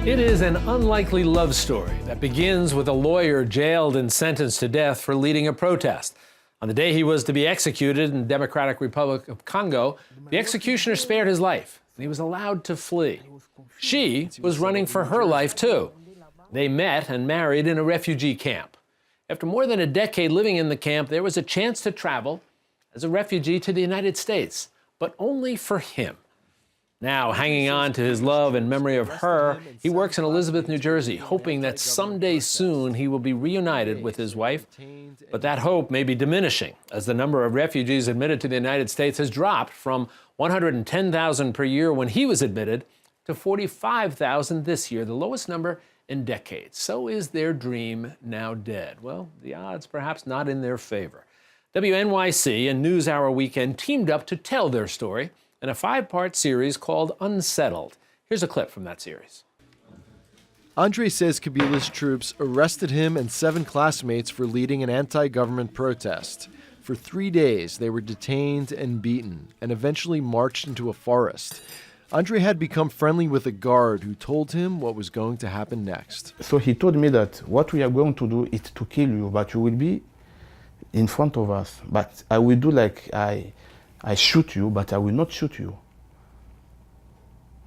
It is an unlikely love story that begins with a lawyer jailed and sentenced to death for leading a protest. On the day he was to be executed in the Democratic Republic of Congo, the executioner spared his life, and he was allowed to flee. She was running for her life, too. They met and married in a refugee camp. After more than a decade living in the camp, there was a chance to travel as a refugee to the United States, but only for him. Now, hanging on to his love and memory of her, he works in Elizabeth, New Jersey, hoping that someday soon he will be reunited with his wife. But that hope may be diminishing as the number of refugees admitted to the United States has dropped from 110,000 per year when he was admitted to 45,000 this year, the lowest number in decades. So is their dream now dead? Well, the odds perhaps not in their favor. WNYC and NewsHour Weekend teamed up to tell their story in a 5-part series called Unsettled. Here's a clip from that series. Andre says Kabila's troops arrested him and 7 classmates for leading an anti-government protest. For 3 days, they were detained and beaten and eventually marched into a forest. Andre had become friendly with a guard who told him what was going to happen next. So he told me that what we are going to do is to kill you, but you will be in front of us. But I will do like I shoot you, but I will not shoot you.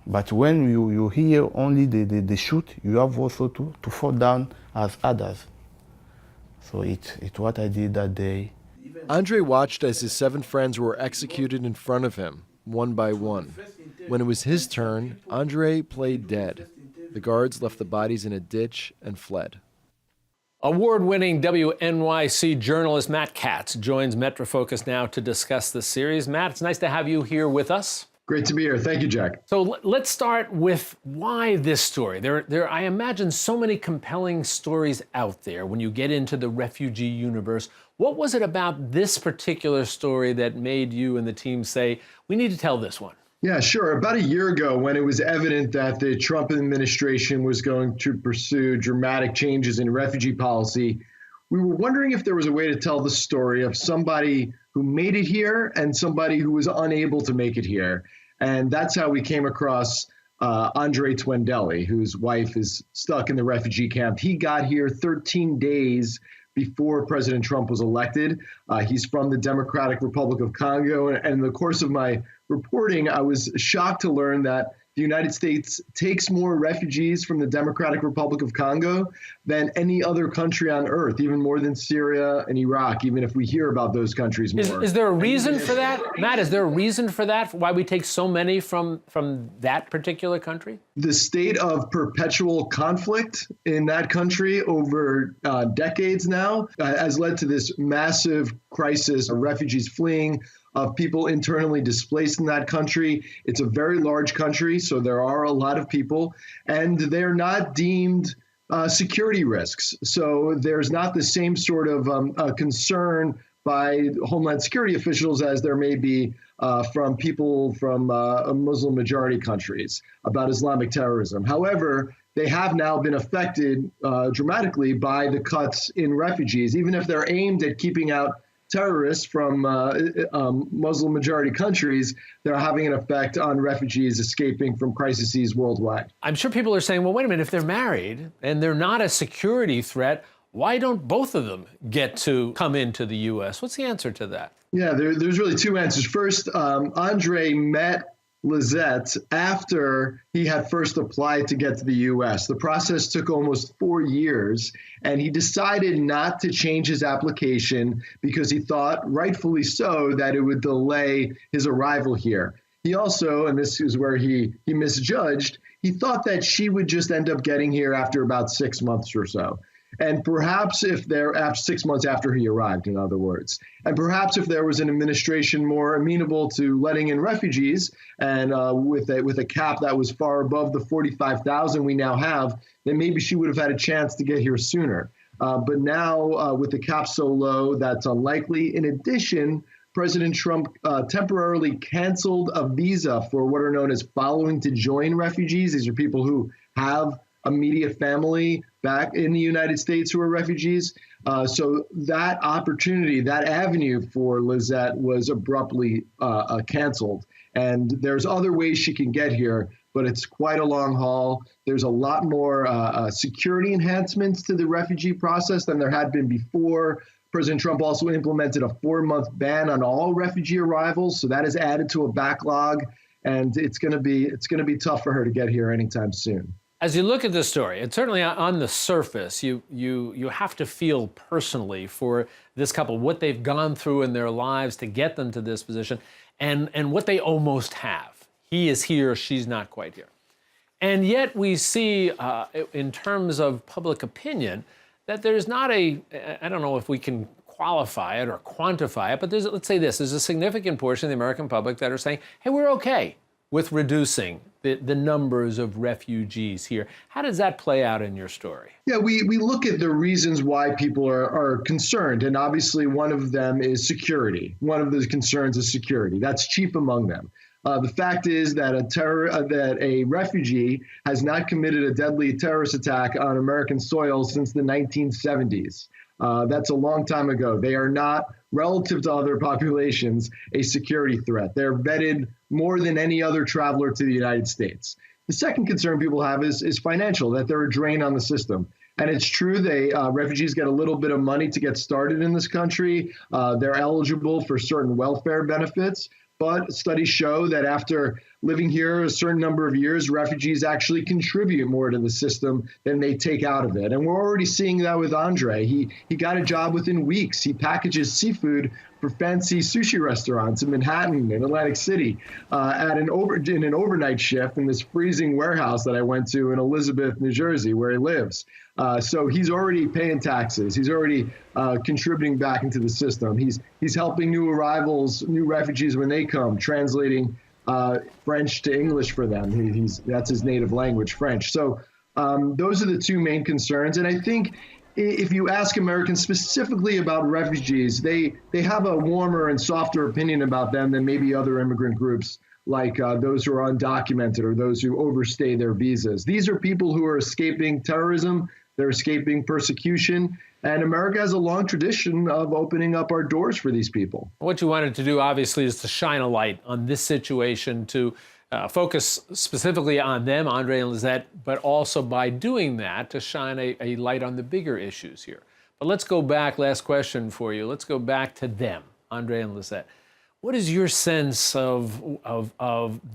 But when you hear only the shoot, you have also to fall down as others. So it's what I did that day. Andre watched as his 7 friends were executed in front of him, one by one. When it was his turn, Andre played dead. The guards left the bodies in a ditch and fled. Award-winning WNYC journalist Matt Katz joins Metrofocus now to discuss the series. Matt, it's nice to have you here with us. Great to be here. Thank you, Jack. So let's start with why this story. There, I imagine, so many compelling stories out there when you get into the refugee universe. What was it about this particular story that made you and the team say, we need to tell this one? Yeah, sure. About a year ago, when it was evident that the Trump administration was going to pursue dramatic changes in refugee policy, we were wondering if there was a way to tell the story of somebody who made it here and somebody who was unable to make it here. And that's how we came across Andre Twendelli, whose wife is stuck in the refugee camp. He got here 13 days before President Trump was elected. He's from the Democratic Republic of Congo. And in the course of my reporting, I was shocked to learn that the United States takes more refugees from the Democratic Republic of Congo than any other country on earth, even more than Syria and Iraq, even if we hear about those countries more. Is there a reason for that? Matt, is there a reason for that, why we take so many from that particular country? The state of perpetual conflict in that country over decades now has led to this massive crisis of refugees fleeing, of people internally displaced in that country. It's a very large country, so there are a lot of people, and they're not deemed security risks. So there's not the same sort of concern by Homeland Security officials as there may be from people from Muslim majority countries about Islamic terrorism. However, they have now been affected dramatically by the cuts in refugees, even if they're aimed at keeping out terrorists from Muslim majority countries. They're having an effect on refugees escaping from crises worldwide. I'm sure people are saying, well, wait a minute, if they're married and they're not a security threat, why don't both of them get to come into the U.S.? What's the answer to that? Yeah, there's really 2 answers. First, Andre met Lizette after he had first applied to get to the U.S. The process took almost 4 years, and he decided not to change his application because he thought, rightfully so, that it would delay his arrival here. He also, and this is where he misjudged, he thought that she would just end up getting here after about 6 months or so. And perhaps if there, 6 months after he arrived, in other words, and perhaps if there was an administration more amenable to letting in refugees and with a cap that was far above the 45,000 we now have, then maybe she would have had a chance to get here sooner. But now with the cap so low, that's unlikely. In addition, President Trump temporarily canceled a visa for what are known as following to join refugees. These are people who have immediate family back in the United States who are refugees. So that opportunity, that avenue for Lizette was abruptly canceled. And there's other ways she can get here, but it's quite a long haul. There's a lot more security enhancements to the refugee process than there had been before. President Trump also implemented a 4-month ban on all refugee arrivals, so that has added to a backlog, and it's going to be tough for her to get here anytime soon. As you look at this story, and certainly on the surface, you have to feel personally for this couple, what they've gone through in their lives to get them to this position, and what they almost have. He is here, she's not quite here. And yet we see, in terms of public opinion, that there's not I don't know if we can qualify it or quantify it, but let's say this, there's a significant portion of the American public that are saying, hey, we're okay with reducing the numbers of refugees here. How does that play out in your story? Yeah, we look at the reasons why people are concerned, and obviously one of them is security. One of the concerns is security. That's chief among them. The fact is that a refugee has not committed a deadly terrorist attack on American soil since the 1970s. That's a long time ago. They are not, relative to other populations, a security threat. They're vetted more than any other traveler to the United States. The second concern people have is financial, that they're a drain on the system. And it's true, refugees get a little bit of money to get started in this country. They're eligible for certain welfare benefits. But studies show that after living here a certain number of years, refugees actually contribute more to the system than they take out of it. And we're already seeing that with Andre. He got a job within weeks. He packages seafood for fancy sushi restaurants in Manhattan and Atlantic City in an overnight shift in this freezing warehouse that I went to in Elizabeth, New Jersey, where he lives. So he's already paying taxes. He's already contributing back into the system. He's helping new arrivals, new refugees when they come, translating French to English for them. That's his native language, French. So those are the two main concerns. And I think if you ask Americans specifically about refugees, they have a warmer and softer opinion about them than maybe other immigrant groups, like those who are undocumented or those who overstay their visas. These are people who are escaping terrorism. They're escaping persecution. And America has a long tradition of opening up our doors for these people. What you wanted to do, obviously, is to shine a light on this situation, to focus specifically on them, Andre and Lizette, but also by doing that, to shine a light on the bigger issues here. But let's go back, last question for you. Let's go back to them, Andre and Lizette. What is your sense of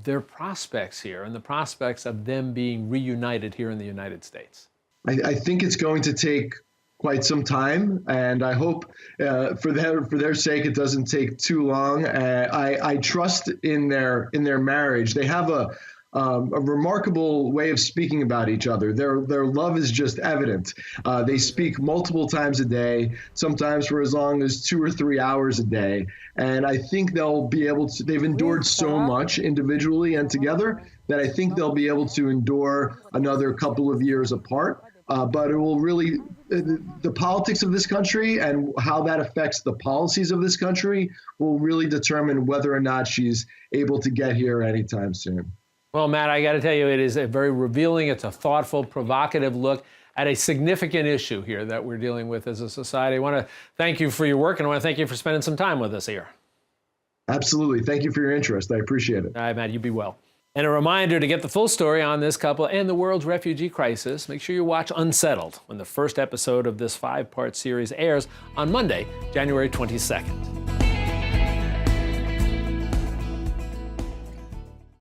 their prospects here and the prospects of them being reunited here in the United States? I think it's going to take quite some time, and I hope for their sake it doesn't take too long. I trust in their marriage. They have a remarkable way of speaking about each other. Their love is just evident. They speak multiple times a day, sometimes for as long as 2 or 3 hours a day. And I think they'll be able to, they've endured so much individually and together that I think they'll be able to endure another couple of years apart. But it will really, the politics of this country and how that affects the policies of this country will really determine whether or not she's able to get here anytime soon. Well, Matt, I got to tell you, it is a very revealing, it's a thoughtful, provocative look at a significant issue here that we're dealing with as a society. I want to thank you for your work, and I want to thank you for spending some time with us here. Absolutely. Thank you for your interest. I appreciate it. All right, Matt, you be well. And a reminder to get the full story on this couple and the world's refugee crisis, make sure you watch Unsettled when the first episode of this 5-part series airs on Monday, January 22nd.